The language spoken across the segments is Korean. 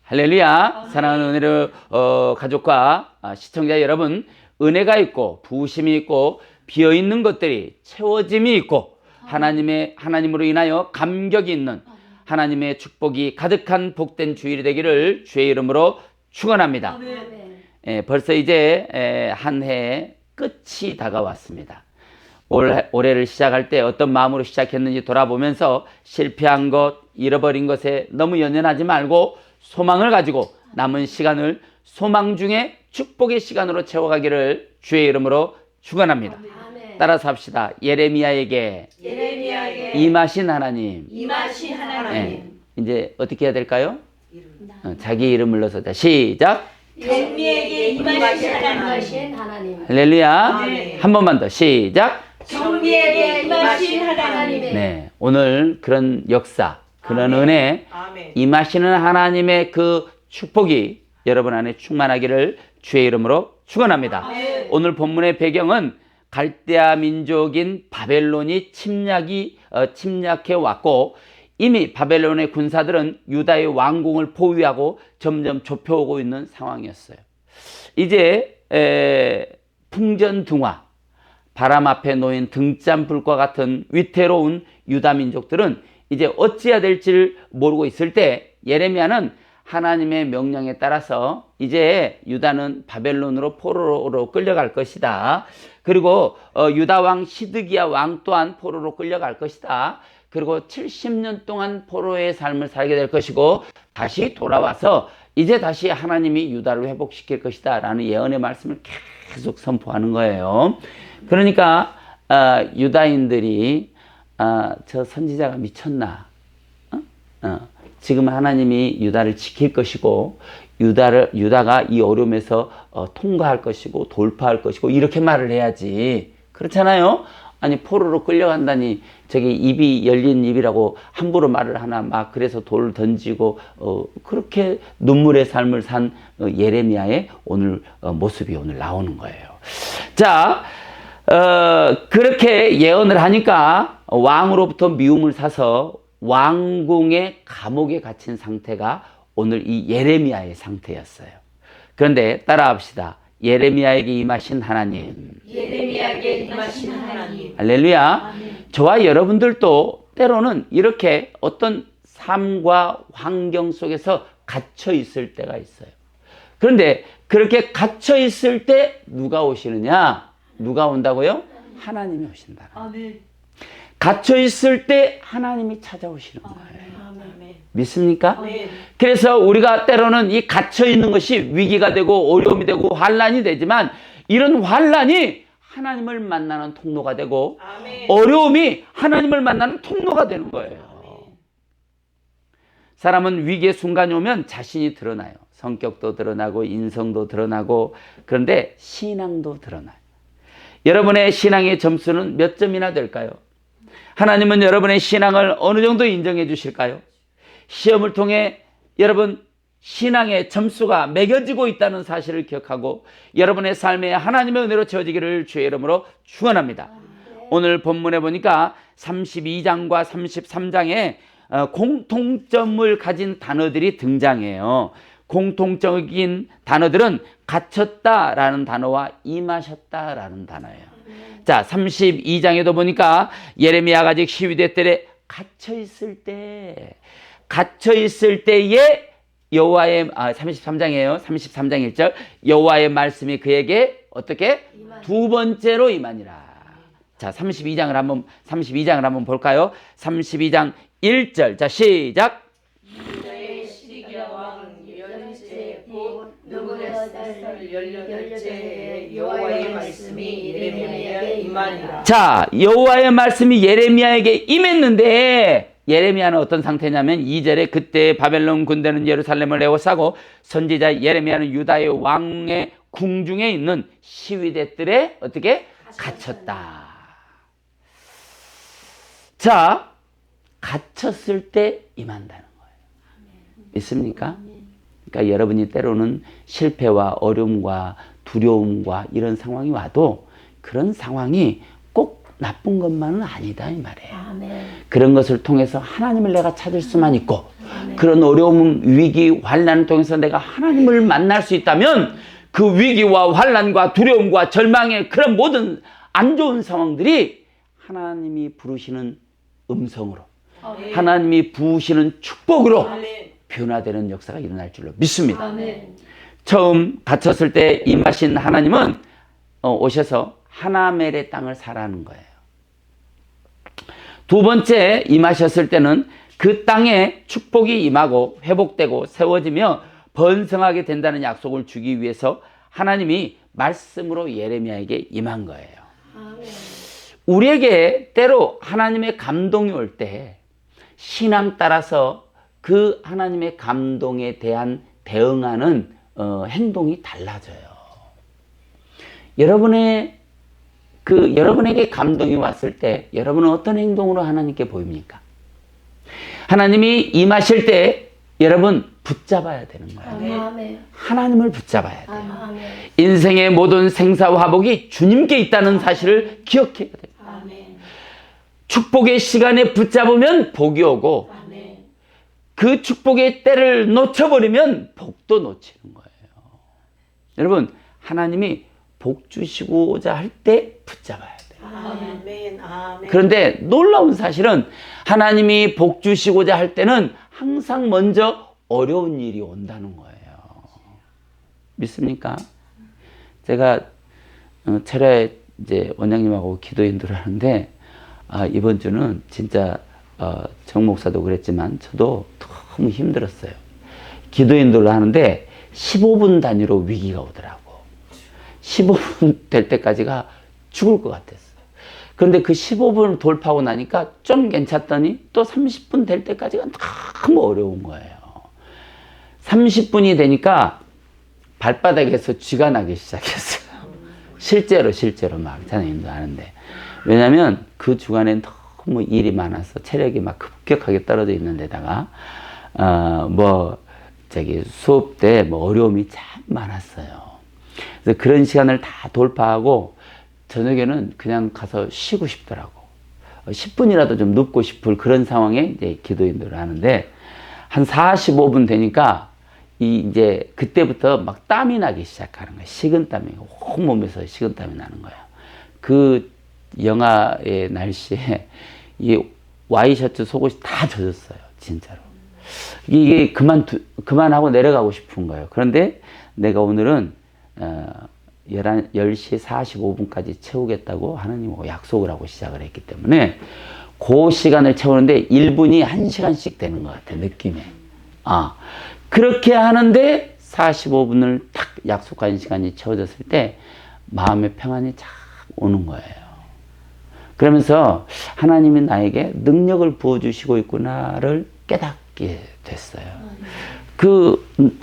할렐루야. 사랑하는 은혜로 가족과 시청자 여러분, 은혜가 있고 부으심이 있고 비어있는 것들이 채워짐이 있고 하나님으로 인하여 감격이 있는 하나님의 축복이 가득한 복된 주일이 되기를 주의 이름으로 축원합니다. 벌써 이제 한 해 끝이 다가왔습니다. 올해를 시작할 때 어떤 마음으로 시작했는지 돌아보면서 실패한 것, 잃어버린 것에 너무 연연하지 말고 소망을 가지고 남은 시간을 소망 중에 축복의 시간으로 채워가기를 주의 이름으로 축원합니다. 따라서 합시다. 예레미야에게 임하신 하나님. 네. 이제 어떻게 해야 될까요? 자기 이름을 넣어서 시작. 정미에게 임하신 하나님. 할렐루야. 한 번만 더 시작. 정미에게 임하신 하나님. 네, 오늘 그런 역사, 그런 은혜, 임하시는 하나님의 그 축복이 여러분 안에 충만하기를 주의 이름으로 축원합니다. 오늘 본문의 배경은 갈대아 민족인 바벨론이 침략해 왔고, 이미 바벨론의 군사들은 유다의 왕궁을 포위하고 점점 좁혀오고 있는 상황이었어요. 이제 풍전등화, 바람 앞에 놓인 등잔불과 같은 위태로운 유다 민족들은 이제 어찌해야 될지를 모르고 있을 때 예레미야는 하나님의 명령에 따라서 이제 유다는 바벨론으로 포로로 끌려갈 것이다. 그리고 유다 왕 시드기야 왕 또한 포로로 끌려갈 것이다. 그리고 70년 동안 포로의 삶을 살게 될 것이고 다시 돌아와서 이제 다시 하나님이 유다를 회복시킬 것이다 라는 예언의 말씀을 계속 선포하는 거예요. 그러니까 유다인들이 저 선지자가 미쳤나? 지금 하나님이 유다를 지킬 것이고 유다가 이 어려움에서 통과할 것이고 돌파할 것이고 이렇게 말을 해야지. 그렇잖아요. 아니 포로로 끌려간다니 저기 입이 열린 입이라고 함부로 말을 하나 막 그래서 돌을 던지고 그렇게 눈물의 삶을 산 예레미야의 오늘 모습이 오늘 나오는 거예요. 자, 그렇게 예언을 하니까 왕으로부터 미움을 사서 왕궁의 감옥에 갇힌 상태가 오늘 이 예레미야의 상태였어요. 그런데 따라합시다. 예레미야에게 임하신 하나님. 예레미야에게 임하신 하나님. 할렐루야. 저와 여러분들도 때로는 이렇게 어떤 삶과 환경 속에서 갇혀 있을 때가 있어요. 그런데 그렇게 갇혀 있을 때 누가 오시느냐? 누가 온다고요? 하나님이 오신다. 갇혀 있을 때 하나님이 찾아오시는 거예요. 믿습니까? 그래서 우리가 때로는 이 갇혀 있는 것이 위기가 되고 어려움이 되고 환난이 되지만 이런 환난이 하나님을 만나는 통로가 되고 어려움이 하나님을 만나는 통로가 되는 거예요. 사람은 위기의 순간이 오면 자신이 드러나요. 성격도 드러나고 인성도 드러나고 그런데 신앙도 드러나요. 여러분의 신앙의 점수는 몇 점이나 될까요? 하나님은 여러분의 신앙을 어느 정도 인정해 주실까요? 시험을 통해 여러분 신앙의 점수가 매겨지고 있다는 사실을 기억하고 여러분의 삶에 하나님의 은혜로 채워지기를 주의 이름으로 축원합니다. 오늘 본문에 보니까 32장과 33장에 공통점을 가진 단어들이 등장해요. 공통적인 단어들은 갇혔다라는 단어와 임하셨다라는 단어예요. 자, 32장에도 보니까 예레미야가 아직 시위대 때 갇혀 있을 때에 여호와의 33장이에요. 33장 1절 여호와의 말씀이 그에게 어떻게 두 번째로 임하니라. 자, 32장을 한번 볼까요? 32장 1절. 자, 시작. 유다의 시드기야 왕 열째 곧 느부갓네살 18째 여호와의 말씀이 예레미야에게 임하니라. 자, 여호와의 말씀이 예레미야에게 임했는데 예레미야는 어떤 상태냐면 2절에 그때 바벨론 군대는 예루살렘을 에워싸고 선지자 예레미야는 유다의 왕의 궁중에 있는 시위대들에 어떻게 갇혔다. 자, 갇혔을 때 임한다는 거예요. 믿습니까? 그러니까 여러분이 때로는 실패와 어려움과 두려움과 이런 상황이 와도 그런 상황이 꼭 나쁜 것만은 아니다 이 말이에요. 아멘. 그런 것을 통해서 하나님을 내가 찾을 수만 있고 아멘. 그런 어려움, 위기, 환난을 통해서 내가 하나님을 만날 수 있다면 그 위기와 환난과 두려움과 절망의 그런 모든 안 좋은 상황들이 하나님이 부르시는 음성으로 아멘. 하나님이 부으시는 축복으로 아멘. 변화되는 역사가 일어날 줄로 믿습니다. 아멘. 처음 갇혔을 때 임하신 하나님은 오셔서 하나멜의 땅을 사라는 거예요. 두 번째 임하셨을 때는 그 땅에 축복이 임하고 회복되고 세워지며 번성하게 된다는 약속을 주기 위해서 하나님이 말씀으로 예레미야에게 임한 거예요. 아멘. 우리에게 때로 하나님의 감동이 올 때 신앙 따라서 그 하나님의 감동에 대한 대응하는 행동이 달라져요. 여러분에게 감동이 왔을 때 여러분은 어떤 행동으로 하나님께 보입니까? 하나님이 임하실 때 여러분 붙잡아야 되는 거예요. 아멘. 하나님을 붙잡아야 돼요. 아멘. 인생의 모든 생사화복이 주님께 있다는 사실을 기억해야 돼요. 아멘. 축복의 시간에 붙잡으면 복이 오고 아멘. 그 축복의 때를 놓쳐버리면 복도 놓치는 거예요. 여러분, 하나님이 복 주시고자 할 때 붙잡아야 돼요. 아멘. 아멘. 그런데 놀라운 사실은 하나님이 복 주시고자 할 때는 항상 먼저 어려운 일이 온다는 거예요. 믿습니까? 제가 철야에 이제 원장님하고 기도 인도를 하는데 이번 주는 진짜 정 목사도 그랬지만 저도 너무 힘들었어요. 기도 인도를 하는데 15분 단위로 위기가 오더라고. 15분 될 때까지가 죽을 것 같았어요. 그런데 그 15분을 돌파하고 나니까 좀 괜찮더니 또 30분 될 때까지가 너무 어려운 거예요. 30분이 되니까 발바닥에서 쥐가 나기 시작했어요. 실제로 막 자녀님도 아는데. 왜냐면 그 주간에 너무 일이 많아서 체력이 막 급격하게 떨어져 있는 데다가 수업 때 어려움이 참 많았어요. 그래서 그런 시간을 다 돌파하고 저녁에는 그냥 가서 쉬고 싶더라고. 10분이라도 좀 눕고 싶을 그런 상황에 이제 기도 인도를 하는데 한 45분 되니까 이제 그때부터 막 땀이 나기 시작하는 거예요. 식은땀이 온몸에서 식은땀이 나는 거예요. 그 영하의 날씨에 이 와이셔츠 속옷이 다 젖었어요. 진짜로. 이게 그만하고 내려가고 싶은 거예요. 그런데 내가 오늘은 10시 45분까지 채우겠다고 하나님하고 약속을 하고 시작을 했기 때문에 그 시간을 채우는데 1분이 1시간씩 되는 것 같아, 느낌에. 그렇게 하는데 45분을 딱 약속한 시간이 채워졌을 때 마음의 평안이 쫙 오는 거예요. 그러면서 하나님이 나에게 능력을 부어주시고 있구나를 깨닫게 됐어요.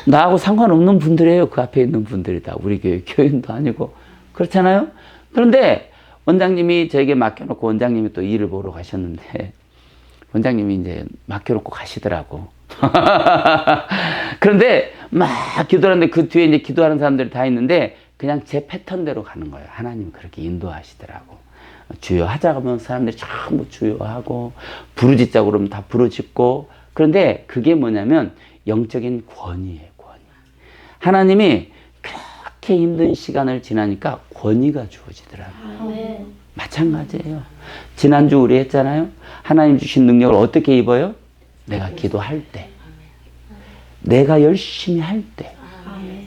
나하고 상관없는 분들이에요. 그 앞에 있는 분들이 다. 우리 교회 교인도 아니고. 그렇잖아요? 그런데 원장님이 저에게 맡겨놓고 원장님이 또 일을 보러 가셨는데 원장님이 이제 맡겨놓고 가시더라고. 그런데 막 기도하는데 그 뒤에 이제 기도하는 사람들이 다 있는데 그냥 제 패턴대로 가는 거예요. 하나님 그렇게 인도하시더라고. 주여 하자 하면 사람들이 전부 주여하고 부르짖자 그러면 다 부르짖고. 그런데 그게 뭐냐면 영적인 권위예요. 권위. 하나님이 그렇게 힘든 시간을 지나니까 권위가 주어지더라고요. 아멘. 마찬가지예요. 지난주 우리 했잖아요. 하나님 주신 능력을 어떻게 입어요? 내가 기도할 때, 내가 열심히 할 때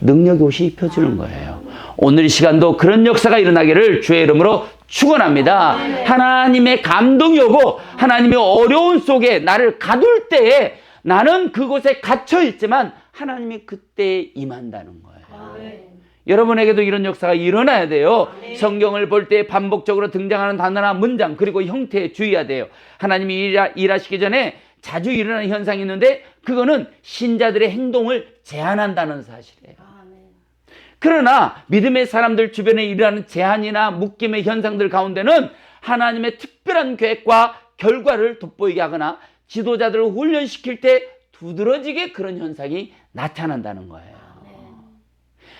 능력이 옷이 입혀주는 거예요. 오늘 이 시간도 그런 역사가 일어나기를 주의 이름으로 축원합니다. 하나님의 감동이 오고 하나님의 어려운 속에 나를 가둘 때에 나는 그곳에 갇혀 있지만 하나님이 그때 임한다는 거예요. 아멘. 여러분에게도 이런 역사가 일어나야 돼요. 성경을 볼 때 반복적으로 등장하는 단어나 문장 그리고 형태에 주의해야 돼요. 하나님이 일하시기 전에 자주 일어나는 현상이 있는데 그거는 신자들의 행동을 제한한다는 사실이에요. 아멘. 그러나 믿음의 사람들 주변에 일어나는 제한이나 묶임의 현상들 가운데는 하나님의 특별한 계획과 결과를 돋보이게 하거나 지도자들을 훈련시킬 때 두드러지게 그런 현상이 나타난다는 거예요.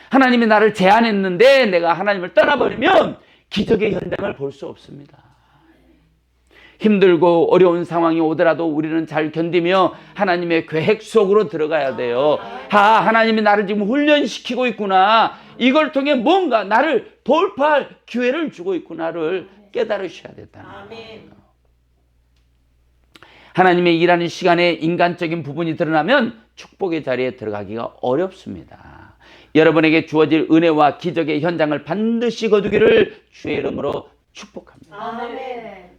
하나님이 나를 제한했는데 내가 하나님을 떠나버리면 기적의 현장을 볼 수 없습니다. 힘들고 어려운 상황이 오더라도 우리는 잘 견디며 하나님의 계획 속으로 들어가야 돼요. 하나님이 나를 지금 훈련시키고 있구나. 이걸 통해 뭔가 나를 돌파할 기회를 주고 있구나를 깨달으셔야 된다는 거예요. 아멘. 하나님의 일하는 시간에 인간적인 부분이 드러나면 축복의 자리에 들어가기가 어렵습니다. 여러분에게 주어질 은혜와 기적의 현장을 반드시 거두기를 주의 이름으로 축복합니다. 아멘.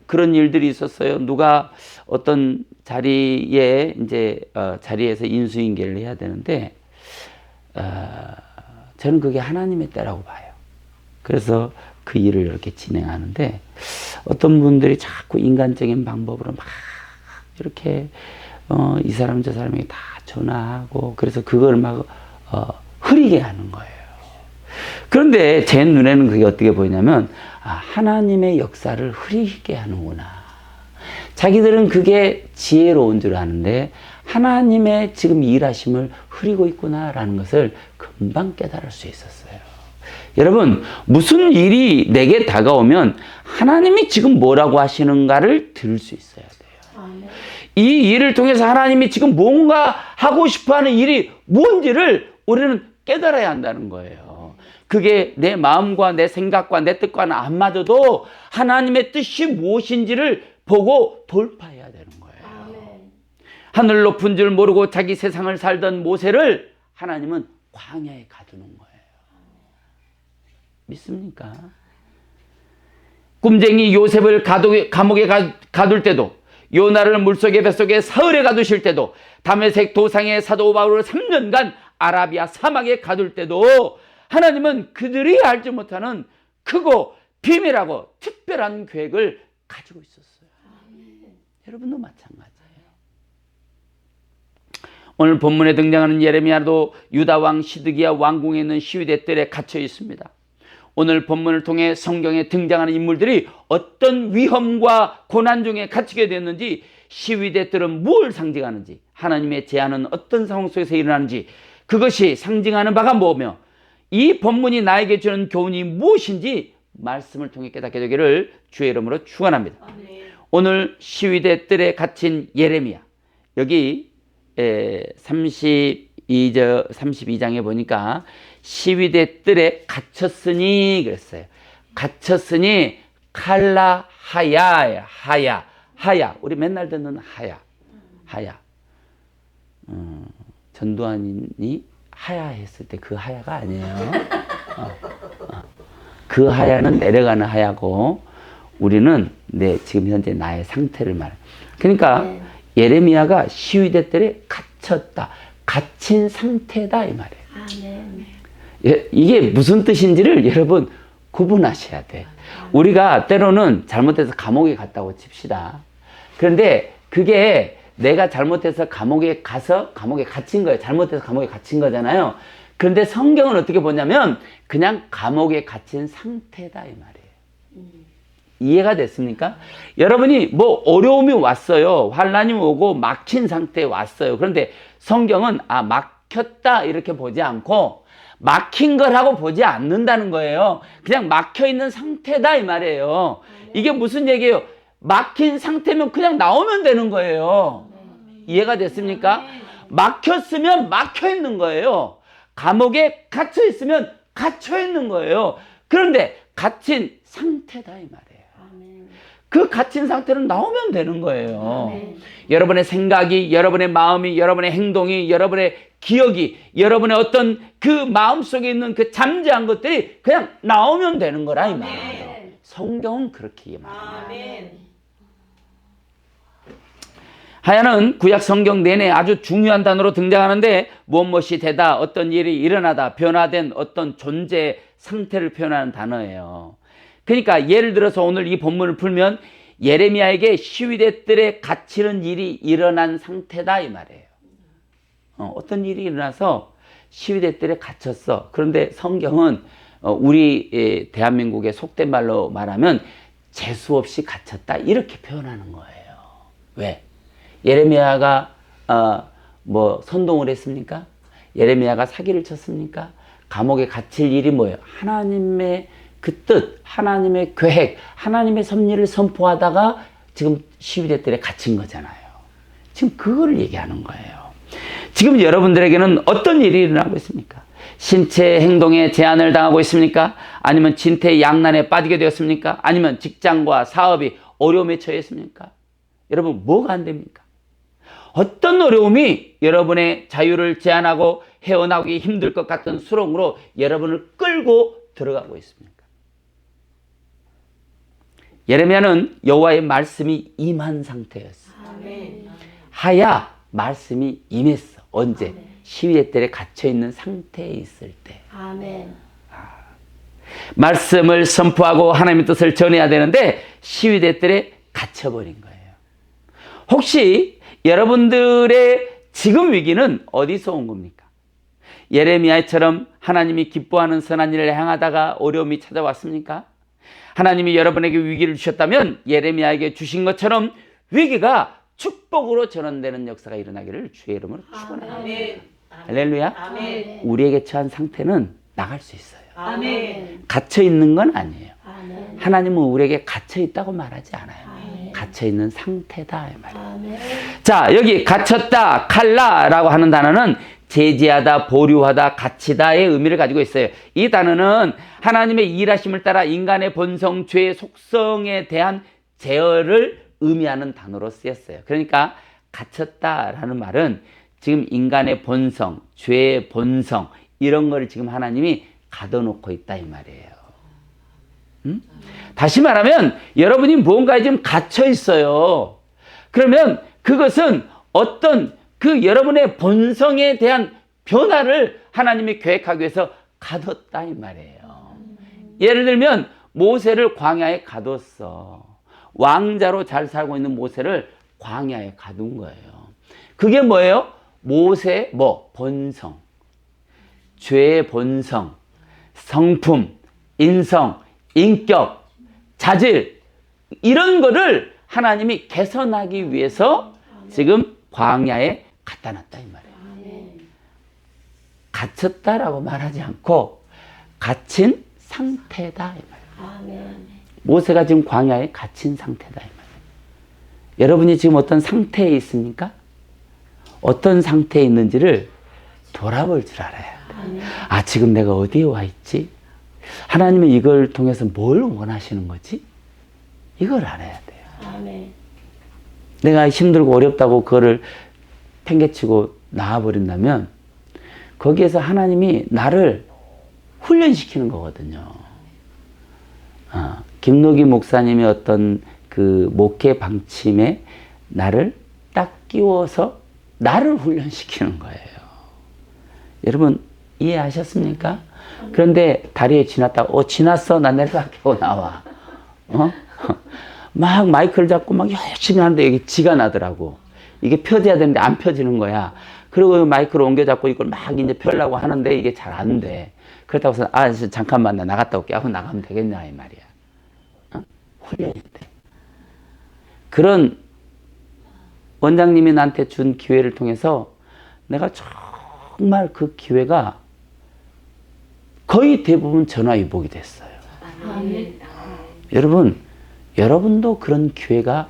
그런 일들이 있었어요. 누가 어떤 자리에 자리에서 인수인계를 해야 되는데 저는 그게 하나님의 때라고 봐요. 그래서 그 일을 이렇게 진행하는데 어떤 분들이 자꾸 인간적인 방법으로 막 이렇게 이 사람 저 사람에게 다 전화하고 그래서 그걸 막 흐리게 하는 거예요. 그런데 제 눈에는 그게 어떻게 보이냐면 하나님의 역사를 흐리게 하는구나. 자기들은 그게 지혜로운 줄 아는데 하나님의 지금 일하심을 흐리고 있구나라는 것을 금방 깨달을 수 있었어요. 여러분, 무슨 일이 내게 다가오면 하나님이 지금 뭐라고 하시는가를 들을 수 있어야 돼요. 아멘. 이 일을 통해서 하나님이 지금 뭔가 하고 싶어하는 일이 뭔지를 우리는 깨달아야 한다는 거예요. 그게 내 마음과 내 생각과 내 뜻과는 안 맞아도 하나님의 뜻이 무엇인지를 보고 돌파해야 되는 거예요. 아멘. 하늘 높은 줄 모르고 자기 세상을 살던 모세를 하나님은 광야에 가두는 거예요. 믿습니까? 꿈쟁이 요셉을 감옥에 가둘 때도, 요나를 물속의 뱃속에 사흘에 가두실 때도, 다메섹 도상의 사도 바울을 3년간 아라비아 사막에 가둘 때도 하나님은 그들이 알지 못하는 크고 비밀하고 특별한 계획을 가지고 있었어요. 여러분도 마찬가지예요. 오늘 본문에 등장하는 예레미야도 유다 왕 시드기야 왕궁에 있는 시위대 뜰에 갇혀 있습니다. 오늘 본문을 통해 성경에 등장하는 인물들이 어떤 위험과 고난 중에 갇히게 됐는지, 시위대 뜰은 뭘 상징하는지, 하나님의 제안은 어떤 상황 속에서 일어나는지, 그것이 상징하는 바가 뭐며 이 본문이 나에게 주는 교훈이 무엇인지 말씀을 통해 깨닫게 되기를 주의 이름으로 축원합니다. 아멘. 오늘 시위대 뜰에 갇힌 예레미야, 여기 32장에 보니까 시위대 뜰에 갇혔으니 그랬어요. 갇혔으니 칼라 하야야. 하야. 우리 맨날 듣는 하야. 전두환이 하야 했을 때 그 하야가 아니에요. 그 하야는 내려가는 하야고 우리는 지금 현재 나의 상태를 말해요. 그러니까 예레미야가 시위대 뜰에 갇혔다. 갇힌 상태다 이 말이에요. 아멘. 이게 무슨 뜻인지를 여러분 구분하셔야 돼. 우리가 때로는 잘못해서 감옥에 갔다고 칩시다. 그런데 그게 내가 잘못해서 감옥에 가서 감옥에 갇힌 거예요. 잘못해서 감옥에 갇힌 거잖아요. 그런데 성경은 어떻게 보냐면 그냥 감옥에 갇힌 상태다 이 말이에요. 이해가 됐습니까? 여러분이 뭐 어려움이 왔어요. 환난이 오고 막힌 상태에 왔어요. 그런데 성경은 막혔다 이렇게 보지 않고 막힌 거라고 보지 않는다는 거예요. 그냥 막혀 있는 상태다 이 말이에요. 이게 무슨 얘기예요? 막힌 상태면 그냥 나오면 되는 거예요. 이해가 됐습니까? 막혔으면 막혀 있는 거예요. 감옥에 갇혀 있으면 갇혀 있는 거예요. 그런데 갇힌 상태다 이 말이에요. 그 갇힌 상태는 나오면 되는 거예요. 여러분의 생각이, 여러분의 마음이, 여러분의 행동이, 여러분의 기억이, 여러분의 어떤 그 마음속에 있는 그 잠재한 것들이 그냥 나오면 되는 거라 이 말이에요. 성경은 그렇게 말합니다. 아멘. 하야는 구약 성경 내내 아주 중요한 단어로 등장하는데 무엇이 되다, 어떤 일이 일어나다, 변화된 어떤 존재의 상태를 표현하는 단어예요. 그러니까 예를 들어서 오늘 이 본문을 풀면 예레미야에게 시위대 뜰에 갇히는 일이 일어난 상태다 이 말이에요. 어떤 일이 일어나서 시위대 뜰에 갇혔어. 그런데 성경은 우리 대한민국의 속된 말로 말하면 재수 없이 갇혔다 이렇게 표현하는 거예요. 왜? 예레미야가 뭐 선동을 했습니까? 예레미야가 사기를 쳤습니까? 감옥에 갇힐 일이 뭐예요? 하나님의 그 뜻, 하나님의 계획, 하나님의 섭리를 선포하다가 지금 시위대 뜰에 갇힌 거잖아요. 지금 그걸 얘기하는 거예요. 지금 여러분들에게는 어떤 일이 일어나고 있습니까? 신체 행동에 제한을 당하고 있습니까? 아니면 진퇴양난에 빠지게 되었습니까? 아니면 직장과 사업이 어려움에 처해 있습니까? 여러분, 뭐가 안 됩니까? 어떤 어려움이 여러분의 자유를 제한하고 헤어나오기 힘들 것 같은 수렁으로 여러분을 끌고 들어가고 있습니까? 예레미야는 여호와의 말씀이 임한 상태였어. 아멘. 하야 말씀이 임했어. 언제? 아멘. 시위대 뜰에 갇혀있는 상태에 있을 때. 아멘. 말씀을 선포하고 하나님의 뜻을 전해야 되는데 시위대 뜰에 갇혀버린 거예요. 혹시 여러분들의 지금 위기는 어디서 온 겁니까? 예레미야처럼 하나님이 기뻐하는 선한 일을 행하다가 어려움이 찾아왔습니까? 하나님이 여러분에게 위기를 주셨다면 예레미야에게 주신 것처럼 위기가 축복으로 전환되는 역사가 일어나기를 주의 이름으로 축원합니다. 아멘. 할렐루야. 아멘. 우리에게 처한 상태는 나갈 수 있어요. 아멘. 갇혀 있는 건 아니에요. 아멘. 하나님은 우리에게 갇혀 있다고 말하지 않아요. 아멘. 갇혀 있는 상태다 이 말이에요. 아멘. 자, 여기 갇혔다, 칼라라고 하는 단어는 제지하다, 보류하다, 갇히다의 의미를 가지고 있어요. 이 단어는 하나님의 일하심을 따라 인간의 본성, 죄의 속성에 대한 제어를 의미하는 단어로 쓰였어요. 그러니까 갇혔다라는 말은 지금 인간의 본성, 죄의 본성 이런 거를 지금 하나님이 가둬놓고 있다 이 말이에요. 다시 말하면 여러분이 무언가에 지금 갇혀 있어요. 그러면 그것은 어떤 그 여러분의 본성에 대한 변화를 하나님이 계획하기 위해서 가뒀다 이 말이에요. 예를 들면 모세를 광야에 가뒀어. 왕자로 잘 살고 있는 모세를 광야에 가둔 거예요. 그게 뭐예요? 모세의 본성, 죄의 본성, 성품, 인성, 인격, 자질 이런 거를 하나님이 개선하기 위해서 지금 광야에 갖다 놨다 이 말이에요. 갇혔다라고 말하지 않고 갇힌 상태다 이 말이에요. 모세가 지금 광야에 갇힌 상태다 이 말이에요. 여러분이 지금 어떤 상태에 있습니까? 어떤 상태에 있는지를 돌아볼 줄 알아야 돼. 아, 지금 내가 어디에 와 있지? 하나님은 이걸 통해서 뭘 원하시는 거지? 이걸 알아야 돼요. 아멘. 내가 힘들고 어렵다고 그거를 팽개치고 나와버린다면 거기에서 하나님이 나를 훈련시키는 거거든요. 김노기 목사님의 어떤 그 목회 방침에 나를 딱 끼워서 나를 훈련시키는 거예요. 여러분 이해하셨습니까? 그런데 다리에 지났다가 지났어 나 내려갈게 하고 나와. 막 마이크를 잡고 막 열심히 하는데 여기 지가 나더라고. 이게 펴져야 되는데 안 펴지는 거야. 그리고 마이크를 옮겨 잡고 이걸 막 이제 펴려고 하는데 이게 잘 안 돼. 그렇다고 해서 잠깐만 나 나갔다 올게 하고 나가면 되겠냐 이 말이야. 훈련이 돼. 그런 원장님이 나한테 준 기회를 통해서 내가 정말 그 기회가 거의 대부분 전화위복이 됐어요. 아멘. 여러분도 그런 기회가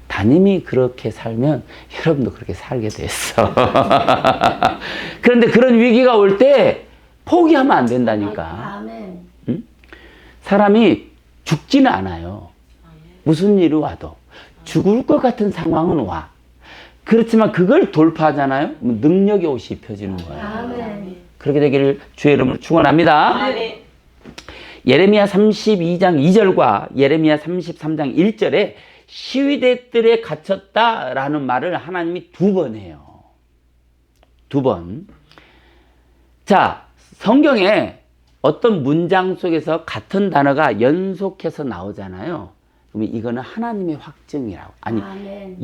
담임이 그렇게 살면 여러분도 그렇게 살게 됐어. 그런데 그런 위기가 올 때 포기하면 안 된다니까. 아멘. 사람이 죽지는 않아요. 무슨 일이 와도. 죽을 것 같은 상황은 와. 그렇지만 그걸 돌파하잖아요. 능력의 옷이 입혀지는 거예요. 아멘. 그렇게 되기를 주의 이름으로 축원합니다. 아멘. 예레미야 32장 2절과 예레미야 33장 1절에 시위대 뜰에 갇혔다라는 말을 하나님이 두 번 해요. 두 번. 자, 성경에 어떤 문장 속에서 같은 단어가 연속해서 나오잖아요. 그러면 이거는 하나님의 확증이라고. 아니, 아멘.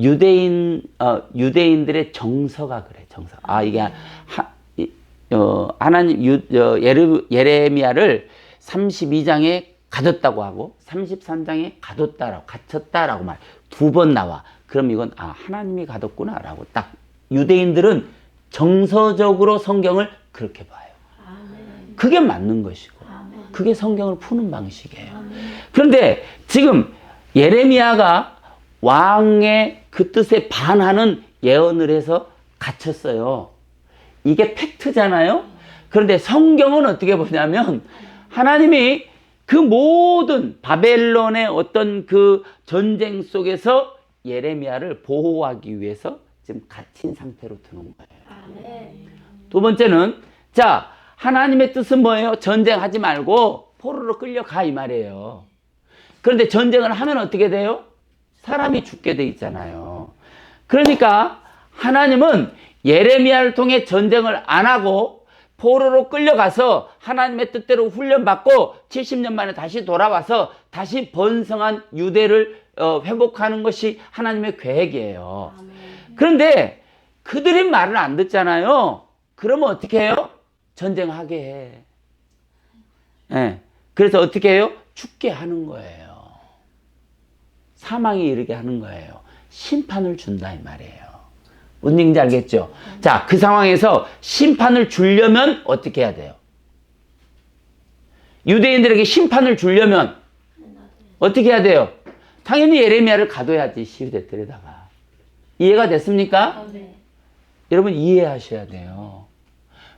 유대인들의 정서가 그래, 정서. 이게 예레미야를 32장에 가뒀다고 하고 33장에 갇혔다라고 말. 두 번 나와. 그럼 이건 하나님이 가뒀구나라고 딱 유대인들은 정서적으로 성경을 그렇게 봐요. 아멘. 그게 맞는 것이고. 아멘. 그게 성경을 푸는 방식이에요. 그런데 지금 예레미야가 왕의 그 뜻에 반하는 예언을 해서 갇혔어요. 이게 팩트잖아요. 그런데 성경은 어떻게 보냐면 하나님이 그 모든 바벨론의 어떤 그 전쟁 속에서 예레미야를 보호하기 위해서 지금 갇힌 상태로 두는 거예요. 두 번째는 자, 하나님의 뜻은 뭐예요? 전쟁하지 말고 포로로 끌려가 이 말이에요. 그런데 전쟁을 하면 어떻게 돼요? 사람이 죽게 돼 있잖아요. 그러니까 하나님은 예레미야를 통해 전쟁을 안 하고 포로로 끌려가서 하나님의 뜻대로 훈련받고 70년 만에 다시 돌아와서 다시 번성한 유대를 회복하는 것이 하나님의 계획이에요. 그런데 그들이 말을 안 듣잖아요. 그러면 어떻게 해요? 전쟁하게 해. 네. 그래서 어떻게 해요? 죽게 하는 거예요. 사망에 이르게 하는 거예요. 심판을 준다 이 말이에요. 무슨 얘기인지 알겠죠? 자, 그 상황에서 심판을 주려면 어떻게 해야 돼요? 유대인들에게 심판을 주려면 어떻게 해야 돼요? 당연히 예레미야를 가둬야지, 시위대들에다가. 이해가 됐습니까? 네. 여러분 이해하셔야 돼요.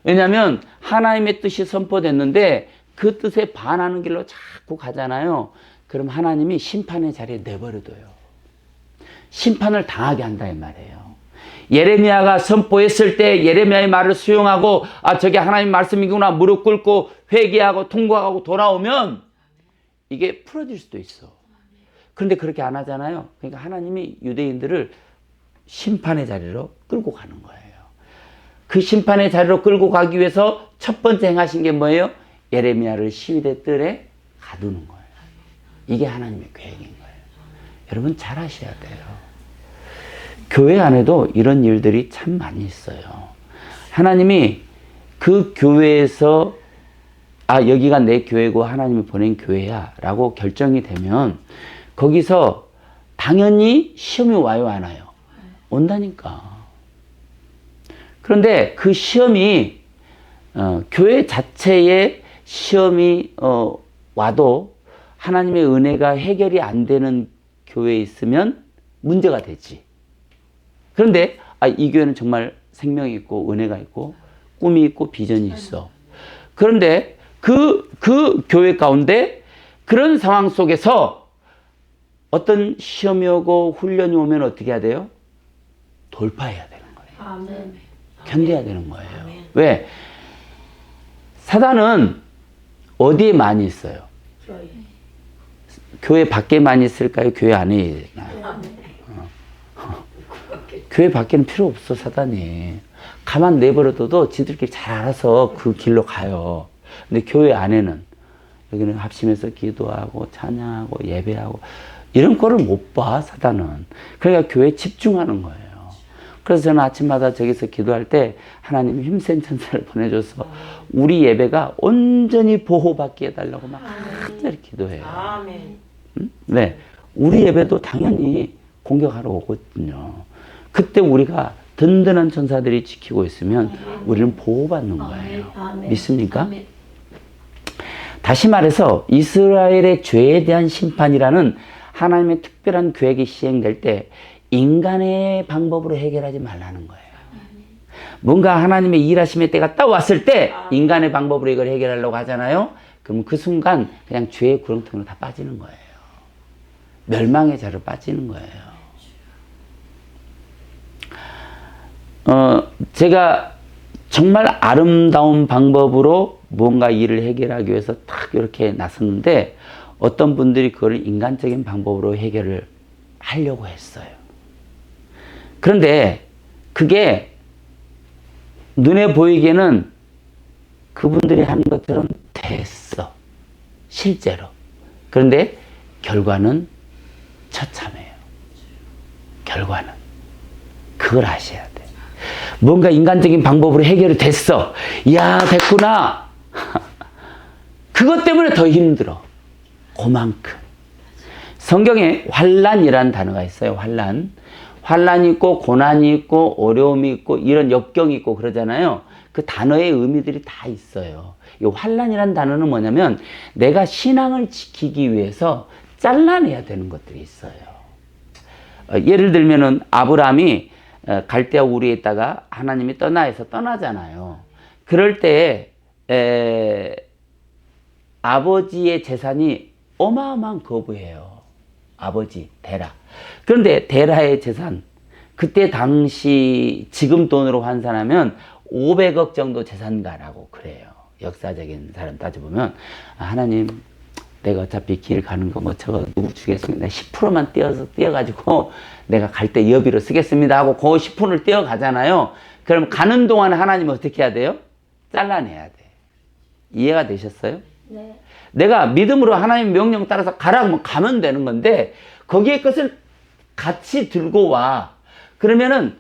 왜냐하면 하나님의 뜻이 선포됐는데 그 뜻에 반하는 길로 자꾸 가잖아요. 그럼 하나님이 심판의 자리에 내버려둬요. 심판을 당하게 한다 이 말이에요. 예레미야가 선포했을 때 예레미야의 말을 수용하고 아 저게 하나님 말씀이구나 무릎 꿇고 회개하고 통곡하고 돌아오면 이게 풀어질 수도 있어. 그런데 그렇게 안 하잖아요. 그러니까 하나님이 유대인들을 심판의 자리로 끌고 가는 거예요. 그 심판의 자리로 끌고 가기 위해서 첫 번째 행하신 게 뭐예요? 예레미야를 시위대 뜰에 가두는 거예요. 이게 하나님의 계획인 거예요. 여러분 잘 아셔야 돼요. 교회 안에도 이런 일들이 참 많이 있어요. 하나님이 그 교회에서 아 여기가 내 교회고 하나님이 보낸 교회야 라고 결정이 되면 거기서 당연히 시험이 와요 안 와요? 온다니까. 그런데 그 시험이 교회 자체에 시험이 와도 하나님의 은혜가 해결이 안 되는 교회에 있으면 문제가 되지. 그런데 이 교회는 정말 생명이 있고 은혜가 있고 꿈이 있고 비전이 있어. 그런데 그 교회 가운데 그런 상황 속에서 어떤 시험이 오고 훈련이 오면 어떻게 해야 돼요? 돌파해야 되는 거예요. 아멘. 견뎌야 되는 거예요. 왜? 사단은 어디에 많이 있어요? 교회 밖에 많이 있을까요? 교회 안에 있나요? 교회 밖에는 필요 없어 사단이. 가만 내버려둬도 지들끼리 잘 알아서 그 길로 가요. 근데 교회 안에는 여기는 합심해서 기도하고 찬양하고 예배하고 이런 거를 못 봐 사단은. 그러니까 교회에 집중하는 거예요. 그래서 저는 아침마다 저기서 기도할 때 하나님 힘센 천사를 보내줘서 우리 예배가 온전히 보호받게 해달라고 막 간절히 기도해요. 아멘. 네, 우리 예배도 당연히 공격하러 오거든요. 그때 우리가 든든한 천사들이 지키고 있으면 우리는 보호받는 거예요. 믿습니까? 다시 말해서 이스라엘의 죄에 대한 심판이라는 하나님의 특별한 계획이 시행될 때 인간의 방법으로 해결하지 말라는 거예요. 뭔가 하나님의 일하심의 때가 딱 왔을 때 인간의 방법으로 이걸 해결하려고 하잖아요. 그럼 그 순간 그냥 죄의 구렁텅이로 다 빠지는 거예요. 멸망의 자리로 빠지는 거예요. 제가 정말 아름다운 방법으로 뭔가 일을 해결하기 위해서 딱 이렇게 나섰는데 어떤 분들이 그걸 인간적인 방법으로 해결을 하려고 했어요. 그런데 그게 눈에 보이기에는 그분들이 한 것처럼 됐어. 실제로. 그런데 결과는 처참해요. 결과는. 그걸 아셔야 돼. 뭔가 인간적인 방법으로 해결이 됐어. 이야, 됐구나. 그것 때문에 더 힘들어. 그만큼. 성경에 환난이라는 단어가 있어요. 환난. 환난이 있고 고난이 있고 어려움이 있고 이런 역경이 있고 그러잖아요. 그 단어의 의미들이 다 있어요. 이 환난이라는 단어는 뭐냐면 내가 신앙을 지키기 위해서 잘라내야 되는 것들이 있어요. 예를 들면은 아브라함이 갈대아 우리에 있다가 하나님이 떠나 해서 떠나잖아요. 그럴 때 아버지의 재산이 어마어마한 거부예요. 아버지 데라. 그런데 데라의 재산, 그때 당시 지금 돈으로 환산하면 500억 정도 재산가라고 그래요. 역사적인 사람 따져보면 하나님 내가 어차피 길 가는 거 뭐 저거 누구 주겠습니다. 10%만 떼어가지고 내가 갈 때 여비로 쓰겠습니다 하고 그 10%를 떼어가잖아요. 그럼 가는 동안 하나님 어떻게 해야 돼요? 잘라내야 돼. 이해가 되셨어요? 네. 내가 믿음으로 하나님 명령 따라서 가라고 가면 되는 건데 거기에 것을 같이 들고 와. 그러면은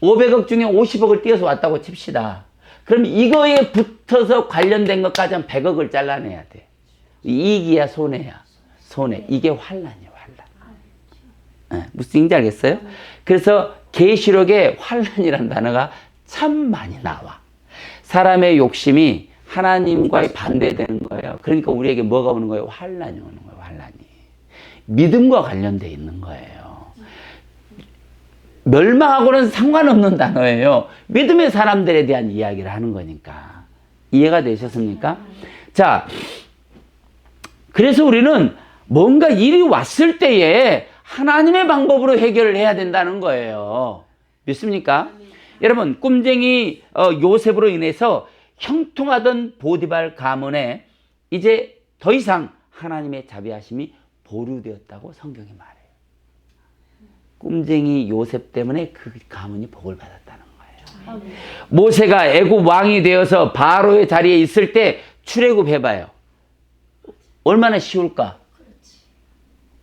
500억 중에 50억을 띄어서 왔다고 칩시다. 그럼 이거에 붙어서 관련된 것까지 한 100억을 잘라내야 돼. 이익이야 손해야? 손해. 이게 환난이야 환난. 무슨 얘기인지 알겠어요? 그래서 계시록에 환난이라는 단어가 참 많이 나와. 사람의 욕심이 하나님과의 반대되는 거예요. 그러니까 우리에게 뭐가 오는 거예요? 환난이 오는 거예요. 환난이. 믿음과 관련돼 있는 거예요. 멸망하고는 상관없는 단어예요. 믿음의 사람들에 대한 이야기를 하는 거니까. 이해가 되셨습니까? 자, 그래서 우리는 뭔가 일이 왔을 때에 하나님의 방법으로 해결을 해야 된다는 거예요. 믿습니까? 여러분, 꿈쟁이 요셉으로 인해서 형통하던 보디발 가문에 이제 더 이상 하나님의 자비하심이 보류되었다고 성경이 말해요. 꿈쟁이 요셉 때문에 그 가문이 복을 받았다는 거예요. 모세가 애굽 왕이 되어서 바로의 자리에 있을 때 출애굽 해봐요. 얼마나 쉬울까?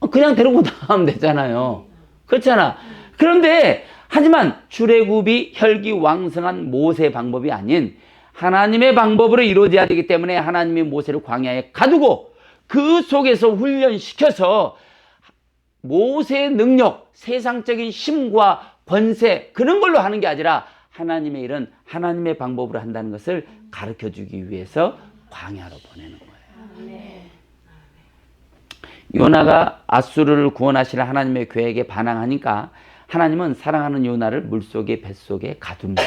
그냥 데리고 나가면 되잖아요. 그렇잖아. 그런데 하지만 출애굽이 혈기왕성한 모세의 방법이 아닌 하나님의 방법으로 이루어져야 되기 때문에 하나님이 모세를 광야에 가두고 그 속에서 훈련시켜서 모세의 능력, 세상적인 힘과 번세 그런 걸로 하는 게 아니라 하나님의 일은 하나님의 방법으로 한다는 것을 가르쳐주기 위해서 광야로 보내는 거예요. 요나가 아수르를 구원하실 하나님의 계획에 반항하니까 하나님은 사랑하는 요나를 물속에 뱃속에 가둡니다.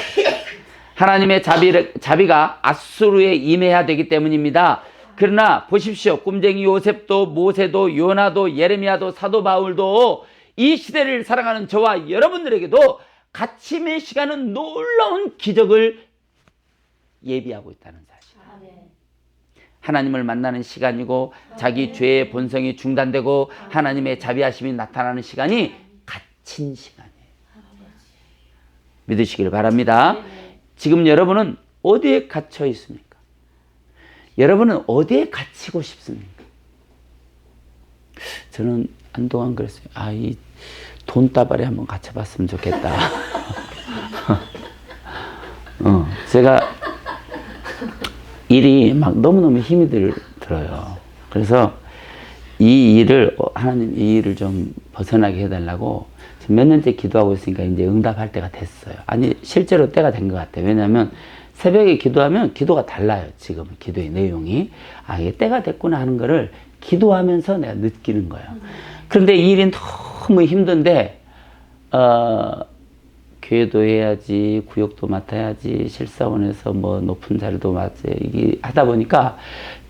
하나님의 자비가 아수르에 임해야 되기 때문입니다. 그러나 보십시오. 꿈쟁이 요셉도 모세도 요나도 예레미야도 사도 바울도 이 시대를 살아가는 저와 여러분들에게도 갇힘의 시간은 놀라운 기적을 예비하고 있다는 사실. 하나님을 만나는 시간이고 자기 죄의 본성이 중단되고 하나님의 자비하심이 나타나는 시간이 갇힌 시간이에요. 믿으시길 바랍니다. 지금 여러분은 어디에 갇혀 있습니까? 여러분은 어디에 갇히고 싶습니까? 저는 한동안 그랬어요. 이 돈다발에 한번 갇혀봤으면 좋겠다. 제가 일이 막 너무너무 힘이 들어요. 그래서 이 일을, 하나님 이 일을 좀 벗어나게 해달라고 지금 몇 년째 기도하고 있으니까 이제 응답할 때가 됐어요. 아니, 실제로 때가 된 것 같아요. 왜냐하면 새벽에 기도하면 기도가 달라요. 지금 기도의 내용이. 이게 때가 됐구나 하는 거를 기도하면서 내가 느끼는 거예요. 그런데 이 일이 너무 힘든데, 교회도 해야지, 구역도 맡아야지, 실사원에서 뭐 높은 자리도 맡아야지, 이게 하다 보니까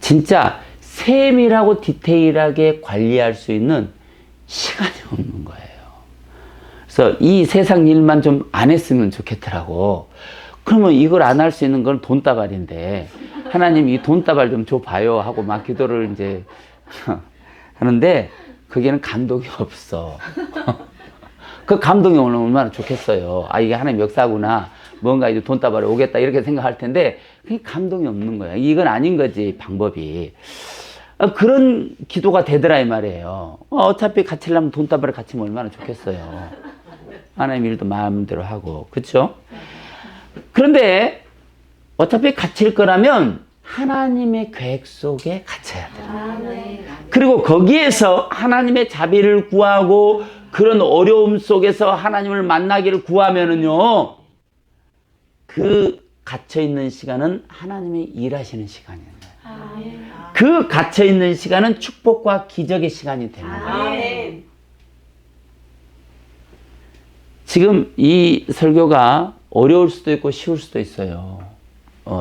진짜 세밀하고 디테일하게 관리할 수 있는 시간이 없는 거예요. 그래서 이 세상 일만 좀 안 했으면 좋겠더라고. 그러면 이걸 안 할 수 있는 건 돈다발인데, 하나님 이 돈다발 좀 줘봐요 하고 막 기도를 이제 하는데, 거기에는 감동이 없어. 그 감동이 오면 얼마나 좋겠어요. 이게 하나님 역사구나. 뭔가 이제 돈다발에 오겠다. 이렇게 생각할 텐데, 그게 감동이 없는 거야. 이건 아닌 거지, 방법이. 그런 기도가 되더라, 이 말이에요. 어차피 갇히려면 돈다발에 갇히면 얼마나 좋겠어요. 하나님 일도 마음대로 하고. 그쵸? 그런데, 어차피 갇힐 거라면, 하나님의 계획 속에 갇혀야 돼요. 그리고 거기에서 하나님의 자비를 구하고, 그런 어려움 속에서 하나님을 만나기를 구하면은요, 그 갇혀 있는 시간은 하나님이 일하시는 시간이에요. 아멘. 그 갇혀 있는 시간은 축복과 기적의 시간이 되는 거예요. 아멘. 지금 이 설교가 어려울 수도 있고 쉬울 수도 있어요.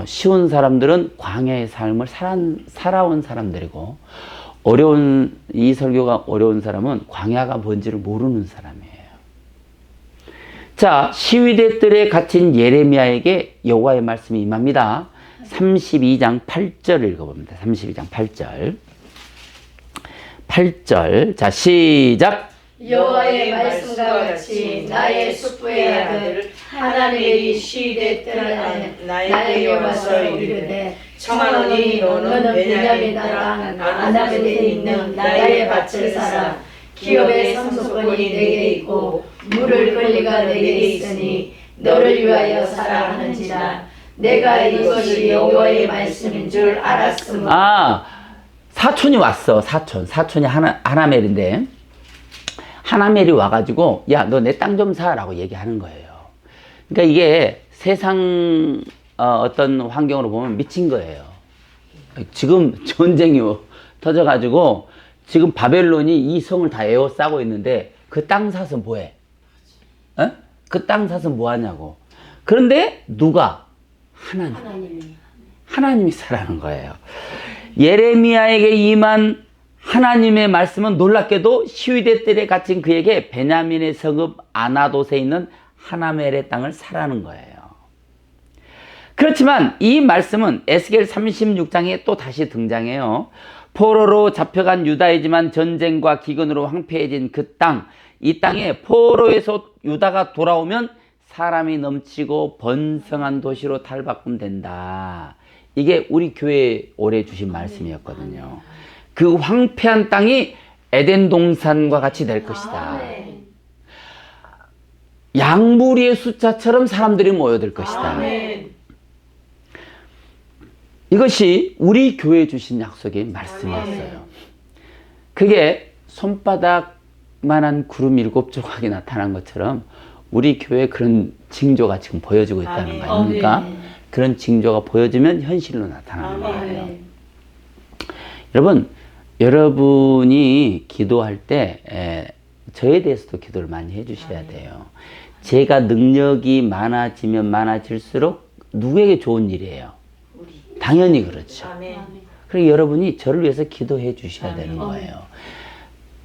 쉬운 사람들은 광야의 삶을 살아온 사람들이고, 이 설교가 어려운 사람은 광야가 뭔지를 모르는 사람이에요. 자, 시위대 뜰에 갇힌 예레미야에게 여호와의 말씀이 임합니다. 32장 8절 읽어봅니다. 32장 8절. 8절. 자, 시작. 여호와의 말씀과 같이 나의 숙부의 아들 하나멜이 시대 뜰 안에 나에게 와서 이르되 청하노니 너는 베냐민 땅 아나벨에 있는 나의 밭을 사라. 기업의 상속권이 내게 있고 물을 권리가 내게 있으니 너를 위하여 사라 하는지라. 내가 이것이 여호와의 말씀인 줄 알았으므로. 사촌이 왔어. 사촌이 하나멜인데, 하나멜이 와가지고 야, 너 내 땅 좀 사라고 얘기하는 거예요. 그러니까 이게 세상 어떤 환경으로 보면 미친 거예요. 지금 전쟁이 터져가지고 지금 바벨론이 이 성을 다 에워싸고 있는데 그 땅 사서 뭐해? 그 땅 사서 뭐하냐고. 그런데 누가? 하나님이 사라는 거예요. 예레미야에게 임한 하나님의 말씀은 놀랍게도 시위대 뜰에 갇힌 그에게 베냐민의 성읍 아나돗에 있는 하나멜의 땅을 사라는 거예요. 그렇지만 이 말씀은 에스겔 36장에 또 다시 등장해요. 포로로 잡혀간 유다이지만 전쟁과 기근으로 황폐해진 그 땅, 이 땅에 포로에서 유다가 돌아오면 사람이 넘치고 번성한 도시로 탈바꿈된다. 이게 우리 교회에 올해 주신 말씀이었거든요. 그 황폐한 땅이 에덴 동산과 같이 될 것이다. 양무리의 숫자처럼 사람들이 모여들 것이다. 아멘. 이것이 우리 교회에 주신 약속의 말씀이었어요. 그게 손바닥만한 구름 7조각이 나타난 것처럼 우리 교회에 그런 징조가 지금 보여지고 있다는 거 아닙니까? 그런 징조가 보여지면 현실로 나타나는 거예요. 여러분, 여러분이 기도할 때 저에 대해서도 기도를 많이 해주셔야 돼요. 제가 능력이 많아지면 많아질수록 누구에게 좋은 일이에요? 당연히 그렇죠. 그리고 여러분이 저를 위해서 기도해 주셔야 되는 거예요.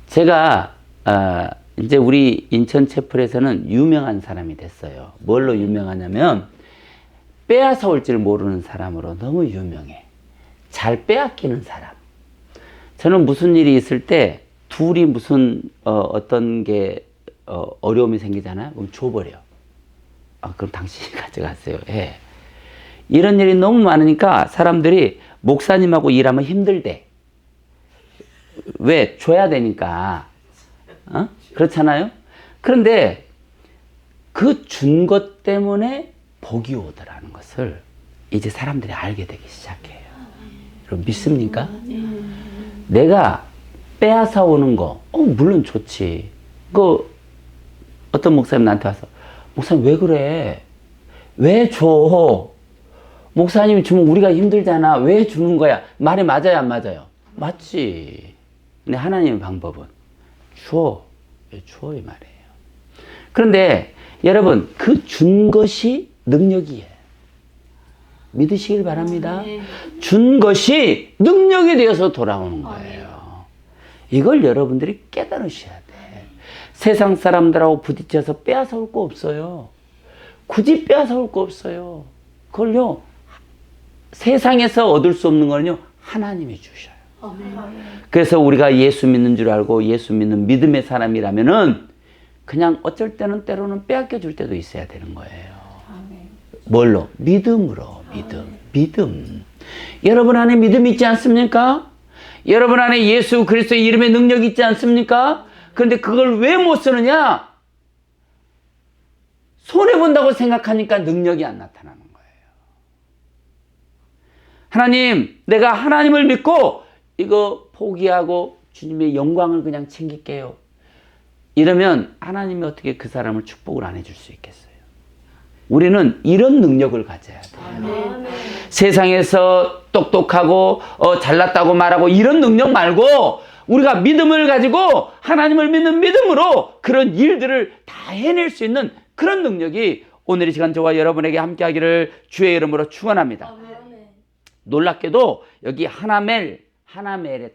제가 이제 우리 인천 채플에서는 유명한 사람이 됐어요. 뭘로 유명하냐면 빼앗아 올 줄 모르는 사람으로 너무 유명해. 잘 빼앗기는 사람. 저는 무슨 일이 있을 때 둘이 무슨 어떤 게 어려움이 생기잖아요. 그럼 줘버려. 그럼 당신이 가져가세요. 예. 이런 일이 너무 많으니까 사람들이 목사님하고 일하면 힘들대. 왜? 줘야 되니까. 그렇잖아요? 그런데 그 준 것 때문에 복이 오더라는 것을 이제 사람들이 알게 되기 시작해요. 여러분 믿습니까? 내가 빼앗아 오는 거, 물론 좋지. 어떤 목사님 나한테 와서, 목사님 왜 그래? 왜 줘? 목사님이 주면 우리가 힘들잖아. 왜 주는 거야? 말이 맞아요, 안 맞아요? 맞지. 근데 하나님의 방법은 줘. 줘, 이 말이에요. 그런데 여러분, 그 준 것이 능력이에요. 믿으시길 바랍니다. 준 것이 능력이 되어서 돌아오는 거예요. 이걸 여러분들이 깨달으셔야 돼. 세상 사람들하고 부딪혀서 빼앗아 올 거 없어요. 굳이 빼앗아 올 거 없어요. 그걸요, 세상에서 얻을 수 없는 거는요, 하나님이 주셔요. 그래서 우리가 예수 믿는 줄 알고 예수 믿는 믿음의 사람이라면은 그냥 어쩔 때는 때로는 빼앗겨 줄 때도 있어야 되는 거예요. 뭘로? 믿음으로. 믿음. 여러분 안에 믿음이 있지 않습니까? 여러분 안에 예수 그리스도의 이름의 능력이 있지 않습니까? 그런데 그걸 왜 못 쓰느냐? 손해본다고 생각하니까 능력이 안 나타나는 거예요. 하나님, 내가 하나님을 믿고 이거 포기하고 주님의 영광을 그냥 챙길게요. 이러면 하나님이 어떻게 그 사람을 축복을 안 해줄 수 있겠어요? 우리는 이런 능력을 가져야 돼요. 세상에서 똑똑하고 잘났다고 말하고 이런 능력 말고 우리가 믿음을 가지고 하나님을 믿는 믿음으로 그런 일들을 다 해낼 수 있는 그런 능력이 오늘 이 시간 저와 여러분에게 함께하기를 주의 이름으로 축원합니다. 놀랍게도 여기 하나멜의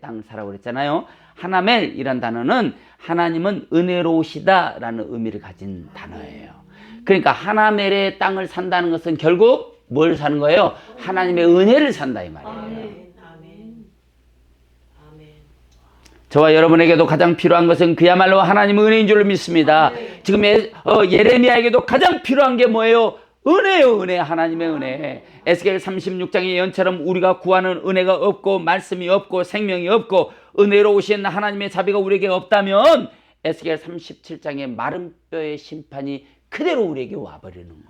땅 사라고 그랬잖아요. 하나멜이란 단어는 하나님은 은혜로우시다라는 의미를 가진 단어예요. 그러니까 하나멜의 땅을 산다는 것은 결국 뭘 사는 거예요? 하나님의 은혜를 산다 이 말이에요. 저와 여러분에게도 가장 필요한 것은 그야말로 하나님의 은혜인 줄로 믿습니다. 지금 예레미야에게도 가장 필요한 게 뭐예요? 은혜요, 은혜, 하나님의 은혜. 에스겔 36장의 예언처럼 우리가 구하는 은혜가 없고 말씀이 없고 생명이 없고 은혜로우신 하나님의 자비가 우리에게 없다면 에스겔 37장의 마른 뼈의 심판이 그대로 우리에게 와버리는 거예요.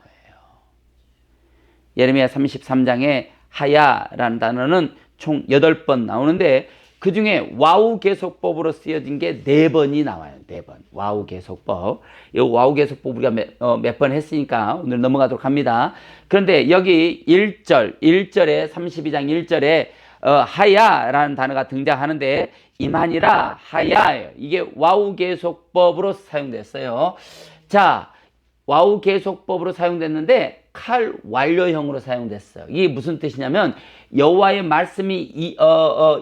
예레미야 33장에 하야라는 단어는 총 8번 나오는데 그 중에 와우 계속법으로 쓰여진 게 4번이 나와요. 4번. 와우 계속법. 이 와우 계속법 우리가 몇 번 했으니까 오늘 넘어가도록 합니다. 그런데 여기 1절에 32장 1절에 하야라는 단어가 등장하는데 이만이라 하야예요. 이게 와우 계속법으로 사용됐어요. 자, 와우 계속법으로 사용됐는데 칼 완료형으로 사용됐어요. 이게 무슨 뜻이냐면 여호와의 말씀이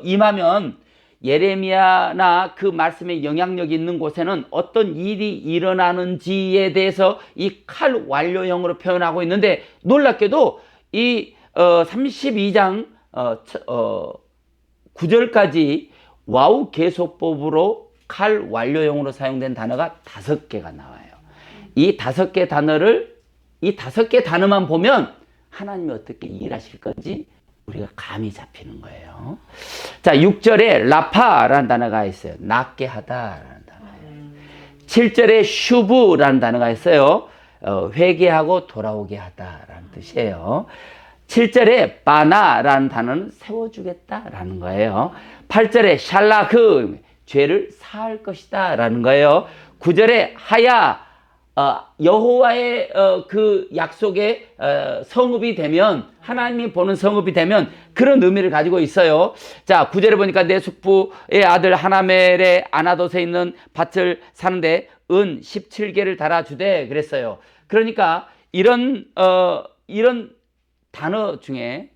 임하면 예레미야나 그 말씀에 영향력이 있는 곳에는 어떤 일이 일어나는지에 대해서 이 칼 완료형으로 표현하고 있는데 놀랍게도 이 32장 9절까지 와우 계속법으로 칼 완료형으로 사용된 단어가 5개가 나와요. 이 5개 단어만 보면 하나님이 어떻게 일하실 건지 우리가 감이 잡히는 거예요. 자, 6절에 라파라는 단어가 있어요. 낫게 하다라는 단어. 7절에 슈브라는 단어가 있어요. 회개하고 돌아오게 하다라는 뜻이에요. 7절에 바나라는 단어는 세워주겠다라는 거예요. 8절에 샬라흐, 죄를 사할 것이다 라는 거예요. 9절에 하야, 여호와의 그 약속의 성읍이 되면, 하나님이 보는 성읍이 되면 그런 의미를 가지고 있어요. 자, 9절에 보니까 내 숙부의 아들 하나멜의 아나돗에 있는 밭을 사는데 은 17개를 달아주되 그랬어요. 그러니까 이런 단어 중에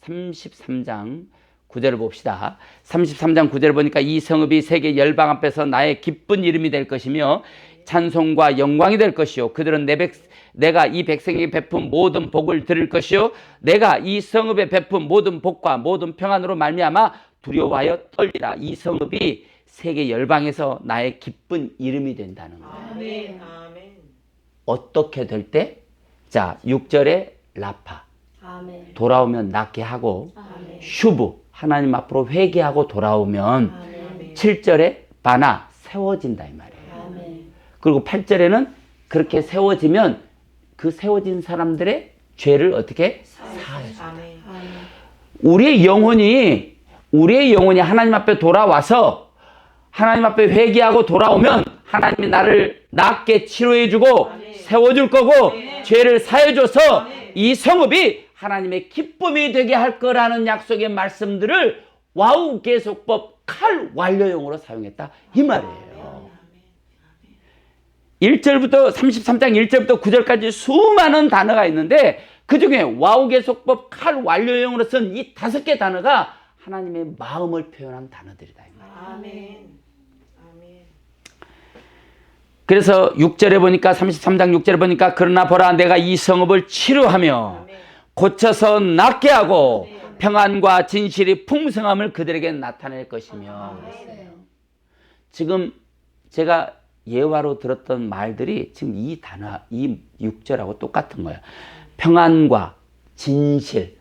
33장 9절을 봅시다. 33장 9절을 보니까 이 성읍이 세계 열방 앞에서 나의 기쁜 이름이 될 것이며 찬송과 영광이 될 것이요 그들은 내가 이 백성에게 베푼 모든 복을 들을 것이요 내가 이 성읍에 베푼 모든 복과 모든 평안으로 말미암아 두려워하여 떨리라. 이 성읍이 세계 열방에서 나의 기쁜 이름이 된다는 거예요. 아멘. 어떻게 될 때? 자, 6절에 라파, 아멘. 돌아오면 낫게 하고, 아멘. 슈브, 하나님 앞으로 회개하고 돌아오면, 아멘. 7절에 바나, 세워진다 이 말이에요. 아멘. 그리고 8절에는 그렇게 세워지면 그 세워진 사람들의 죄를 어떻게? 사해준다. 아멘. 우리의 영혼이 하나님 앞에 돌아와서 하나님 앞에 회개하고 돌아오면 하나님이 나를 낫게 치료해주고 세워줄 거고 죄를 사해줘서 이 성읍이 하나님의 기쁨이 되게 할 거라는 약속의 말씀들을 와우 계속법 칼 완료용으로 사용했다 이 말이에요. 1절부터 33장 1절부터 9절까지 수많은 단어가 있는데 그 중에 와우 계속법 칼 완료용으로 쓴 이 5개 단어가 하나님의 마음을 표현한 단어들이다. 아멘. 그래서 6절에 보니까 33장 6절에 보니까 그러나 보라 내가 이 성읍을 치료하며 고쳐서 낫게 하고 평안과 진실이 풍성함을 그들에게 나타낼 것이며 그랬어요. 지금 제가 예화로 들었던 말들이 지금 이 단어, 이 6절하고 똑같은 거예요. 평안과 진실,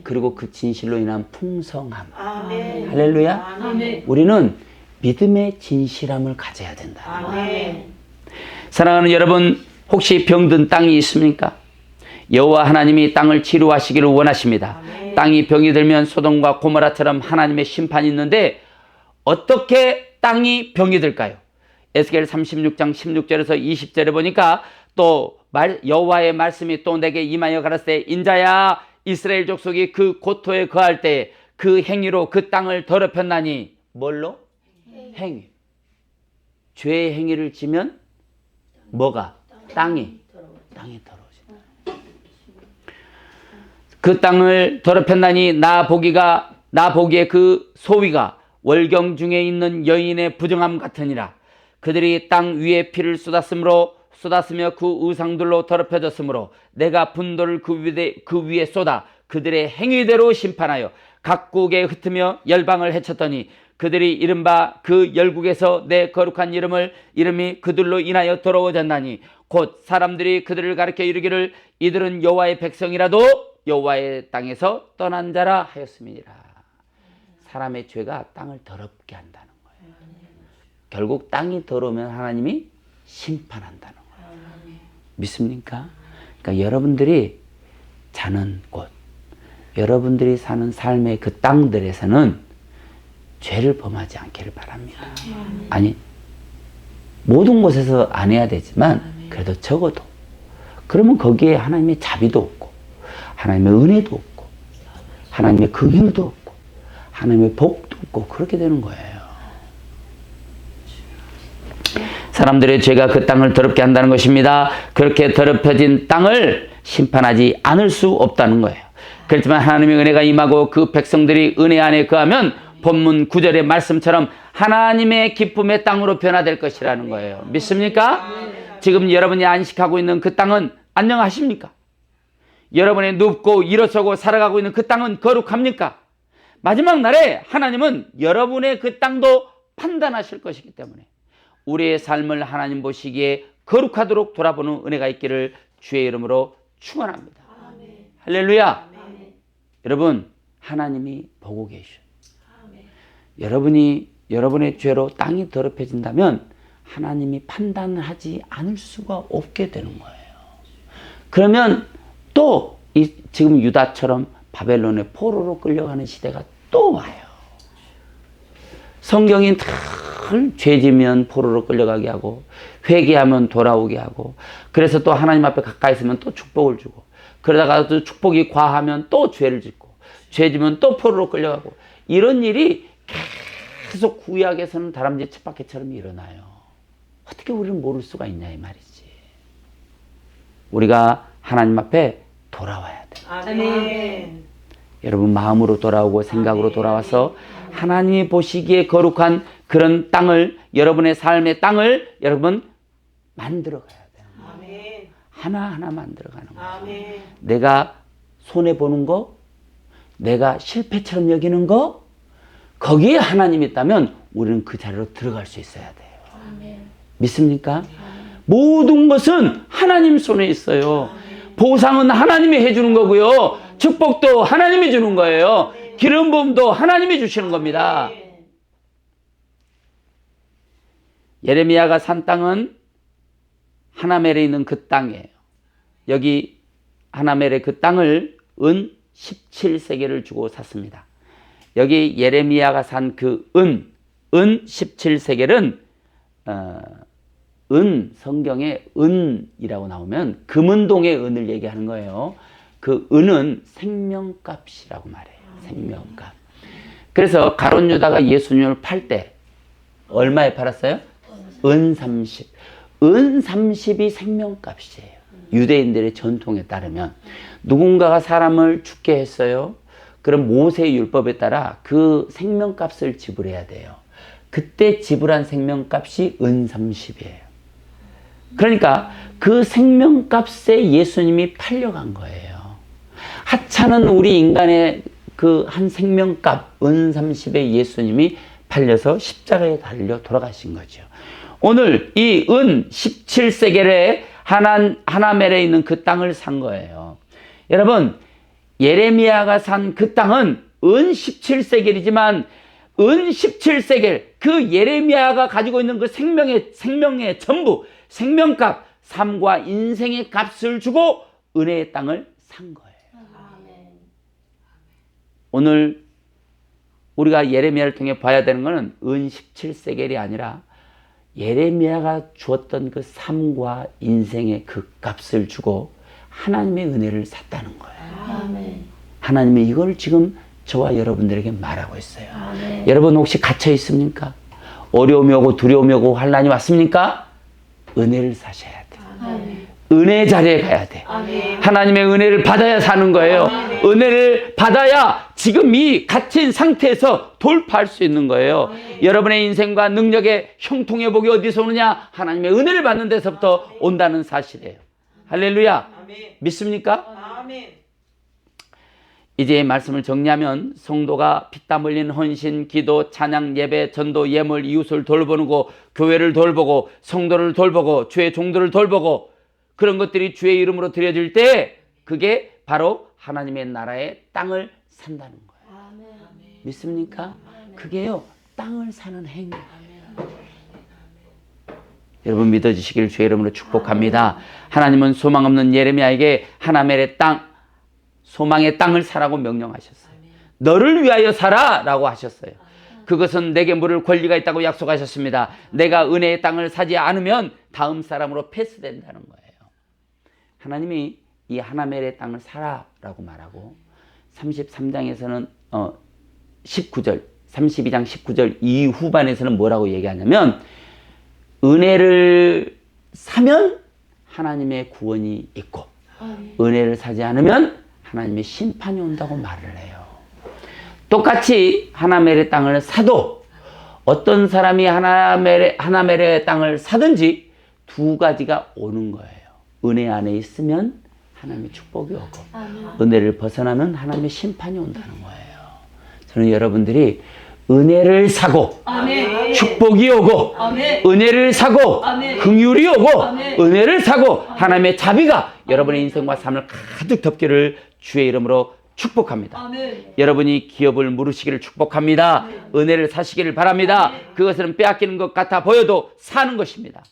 그리고 그 진실로 인한 풍성함. 아멘. 할렐루야. 아멘. 우리는 믿음의 진실함을 가져야 된다. 아멘. 사랑하는 여러분, 혹시 병든 땅이 있습니까? 여호와 하나님이 땅을 치료하시기를 원하십니다. 아멘. 땅이 병이 들면 소돔과 고모라처럼 하나님의 심판이 있는데 어떻게 땅이 병이 들까요? 에스겔 36장 16절에서 20절에 보니까 또 여호와의 말씀이 또 내게 임하여 가라사대 인자야 이스라엘 족속이 그 고토에 거할 때 그 행위로 그 땅을 더럽혔나니 뭘로? 행위. 죄의 행위를 지면 뭐가? 땅이 더러워진다. 그 땅을 더럽혔나니 나 보기에 그 소위가 월경 중에 있는 여인의 부정함 같으니라. 그들이 땅 위에 피를 쏟았으며 그 우상들로 더럽혀졌으므로 내가 분도를 그 위에 쏟아 그들의 행위대로 심판하여 각국에 흩으며 열방을 해쳤더니 그들이 이른바 그 열국에서 내 거룩한 이름이 그들로 인하여 더러워졌나니 곧 사람들이 그들을 가리켜 이르기를 이들은 여호와의 백성이라도 여호와의 땅에서 떠난 자라 하였음이니라. 사람의 죄가 땅을 더럽게 한다는 거예요. 결국 땅이 더러우면 하나님이 심판한다는 거예요. 믿습니까? 그러니까 여러분들이 사는 곳, 여러분들이 사는 삶의 그 땅들에서는 죄를 범하지 않기를 바랍니다. 아니, 모든 곳에서 안 해야 되지만 그래도 적어도 그러면 거기에 하나님의 자비도 없고 하나님의 은혜도 없고 하나님의 긍휼도 없고 하나님의 복도 없고 그렇게 되는 거예요. 사람들의 죄가 그 땅을 더럽게 한다는 것입니다. 그렇게 더럽혀진 땅을 심판하지 않을 수 없다는 거예요. 그렇지만 하나님의 은혜가 임하고 그 백성들이 은혜 안에 거하면 본문 9절의 말씀처럼 하나님의 기쁨의 땅으로 변화될 것이라는 거예요. 믿습니까? 지금 여러분이 안식하고 있는 그 땅은 안녕하십니까? 여러분이 눕고 일어서고 살아가고 있는 그 땅은 거룩합니까? 마지막 날에 하나님은 여러분의 그 땅도 판단하실 것이기 때문에 우리의 삶을 하나님 보시기에 거룩하도록 돌아보는 은혜가 있기를 주의 이름으로 축원합니다. 할렐루야. 여러분, 하나님이 보고 계셔. 여러분의 죄로 땅이 더럽혀진다면 하나님이 판단을 하지 않을 수가 없게 되는 거예요. 그러면 또 지금 유다처럼 바벨론의 포로로 끌려가는 시대가 또 와요. 성경이 늘 죄지면 포로로 끌려가게 하고 회개하면 돌아오게 하고 그래서 또 하나님 앞에 가까이 있으면 또 축복을 주고 그러다가 또 축복이 과하면 또 죄를 짓고 죄지면 또 포로로 끌려가고 이런 일이 계속 구약에서는 다람쥐 쳇바퀴처럼 일어나요. 어떻게 우리는 모를 수가 있냐 이 말이지. 우리가 하나님 앞에 돌아와야 돼요. 아멘. 여러분 마음으로 돌아오고 생각으로 돌아와서 하나님이 보시기에 거룩한 그런 땅을 여러분의 삶의 땅을 여러분 만들어가야 돼요. 아멘. 하나하나 만들어가는 거예요. 아멘. 내가 손해보는 거, 내가 실패처럼 여기는 거 거기에 하나님이 있다면 우리는 그 자리로 들어갈 수 있어야 돼요. 아멘. 믿습니까? 모든 것은 하나님 손에 있어요. 보상은 하나님이 해주는 거고요. 축복도 하나님이 주는 거예요. 기름 부음도 하나님이 주시는 겁니다. 예레미야가 산 땅은 하나멜에 있는 그 땅이에요. 여기 하나멜의 그 땅을 은 17세겔을 주고 샀습니다. 여기 예레미야가 산 그 은 17세겔은 성경에 은이라고 나오면 금은동의 은을 얘기하는 거예요. 그 은은 생명값이라고 말해요. 생명값. 그래서 가룟 유다가 예수님을 팔 때 얼마에 팔았어요? 은 30. 은 30이 생명값이에요. 유대인들의 전통에 따르면 누군가가 사람을 죽게 했어요. 그럼 모세의 율법에 따라 그 생명값을 지불해야 돼요. 그때 지불한 생명값이 은 30이에요. 그러니까 그 생명값에 예수님이 팔려간 거예요. 하찮은 우리 인간의 그 한 생명값 은 30에 예수님이 팔려서 십자가에 달려 돌아가신 거죠. 오늘 이 은 17세겔에 하나멜에 있는 그 땅을 산 거예요. 여러분 예레미야가 산 그 땅은 은 17세겔이지만 은 17세겔 그 예레미야가 가지고 있는 그 생명의 전부 생명값 삶과 인생의 값을 주고 은혜의 땅을 산 거예요. 오늘 우리가 예레미야를 통해 봐야 되는 것은 은 17세겔이 아니라 예레미야가 주었던 그 삶과 인생의 그 값을 주고 하나님의 은혜를 샀다는 거예요. 아멘. 하나님이 이걸 지금 저와 여러분들에게 말하고 있어요. 아멘. 여러분 혹시 갇혀 있습니까? 어려움이 오고 두려움이 오고 환난이 왔습니까? 은혜를 사셔야 돼요. 아멘. 은혜 자리에 가야 돼. 아멘. 하나님의 은혜를 받아야 사는 거예요. 아멘. 은혜를 받아야 지금 이 갇힌 상태에서 돌파할 수 있는 거예요. 여러분의 인생과 능력의 형통의 복이 어디서 오느냐? 하나님의 은혜를 받는 데서부터 온다는 사실이에요. 할렐루야. 믿습니까? 아멘. 이제 말씀을 정리하면 성도가 피땀 흘린 헌신, 기도, 찬양, 예배, 전도, 예물, 이웃을 돌보고 교회를 돌보고 성도를 돌보고 주의 종들을 돌보고 그런 것들이 주의 이름으로 드려질 때 그게 바로 하나님의 나라의 땅을 산다는 거예요. 아멘. 믿습니까? 그게요, 땅을 사는 행위. 여러분 믿어주시길 주의 이름으로 축복합니다. 하나님은 소망 없는 예레미야에게 하나멜의 땅, 소망의 땅을 사라고 명령하셨어요. 너를 위하여 살아 라고 하셨어요. 그것은 내게 물을 권리가 있다고 약속하셨습니다. 내가 은혜의 땅을 사지 않으면 다음 사람으로 패스된다는 거예요. 하나님이 이 하나멜의 땅을 사라라고 말하고 33장에서는 19절, 32장 19절 이 후반에서는 뭐라고 얘기하냐면 은혜를 사면 하나님의 구원이 있고 은혜를 사지 않으면 하나님의 심판이 온다고 말을 해요. 똑같이 하나멜의 땅을 사도 어떤 사람이 하나멜의 땅을 사든지 두 가지가 오는 거예요. 은혜 안에 있으면 하나님의 축복이 오고 은혜를 벗어나면 하나님의 심판이 온다는 거예요. 저는 여러분들이 은혜를 사고 아멘. 축복이 오고 아멘. 은혜를 사고 아멘. 긍휼이 오고 아멘. 은혜를 사고 하나님의 자비가 여러분의 인생과 삶을 가득 덮기를 주의 이름으로 축복합니다. 아멘. 여러분이 기업을 물으시기를 축복합니다. 은혜를 사시기를 바랍니다. 그것은 빼앗기는 것 같아 보여도 사는 것입니다.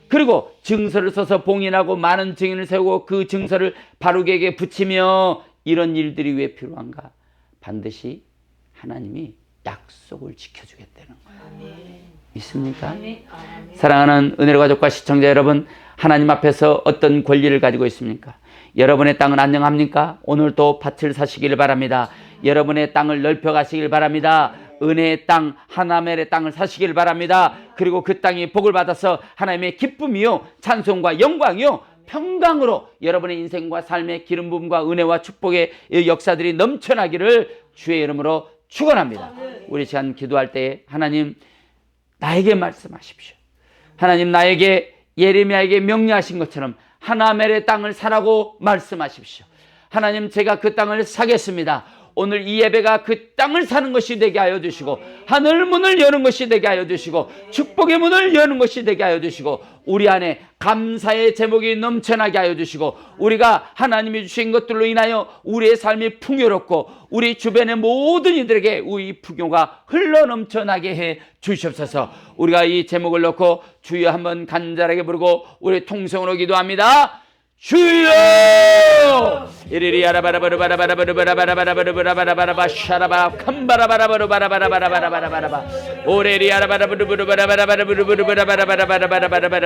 그리고 증서를 써서 봉인하고 많은 증인을 세우고 그 증서를 바룩에게 붙이며 이런 일들이 왜 필요한가? 반드시 하나님이 약속을 지켜주겠다는 거예요. 믿습니까? 사랑하는 은혜로 가족과 시청자 여러분, 하나님 앞에서 어떤 권리를 가지고 있습니까? 여러분의 땅은 안녕합니까? 오늘 또 밭을 사시기를 바랍니다. 여러분의 땅을 넓혀 가시길 바랍니다. 은혜의 땅, 하나멜의 땅을 사시길 바랍니다. 그리고 그 땅이 복을 받아서 하나님의 기쁨이요, 찬송과 영광이요, 평강으로 여러분의 인생과 삶의 기름 부음과 은혜와 축복의 역사들이 넘쳐나기를 주의 이름으로 축원합니다. 우리 시간 기도할 때 하나님 나에게 말씀하십시오. 하나님 나에게 예레미야에게 명령하신 것처럼 하나멜의 땅을 사라고 말씀하십시오. 하나님 제가 그 땅을 사겠습니다. 오늘 이 예배가 그 땅을 사는 것이 되게 하여 주시고 하늘 문을 여는 것이 되게 하여 주시고 축복의 문을 여는 것이 되게 하여 주시고 우리 안에 감사의 제목이 넘쳐나게 하여 주시고 우리가 하나님이 주신 것들로 인하여 우리의 삶이 풍요롭고 우리 주변의 모든 이들에게 우리 풍요가 흘러 넘쳐나게 해 주시옵소서. 우리가 이 제목을 놓고 주여 한번 간절하게 부르고 우리 통성으로 기도합니다. 주여! 이리리 아라바라바르바라바라바르바라바라바라바라바라바라바라바라바 샤라바 캄바라바라바르바라바라바라바라바라바라바 오레리 아라바라바르바라바라바라바라바라바라바라바라바라바라바라바라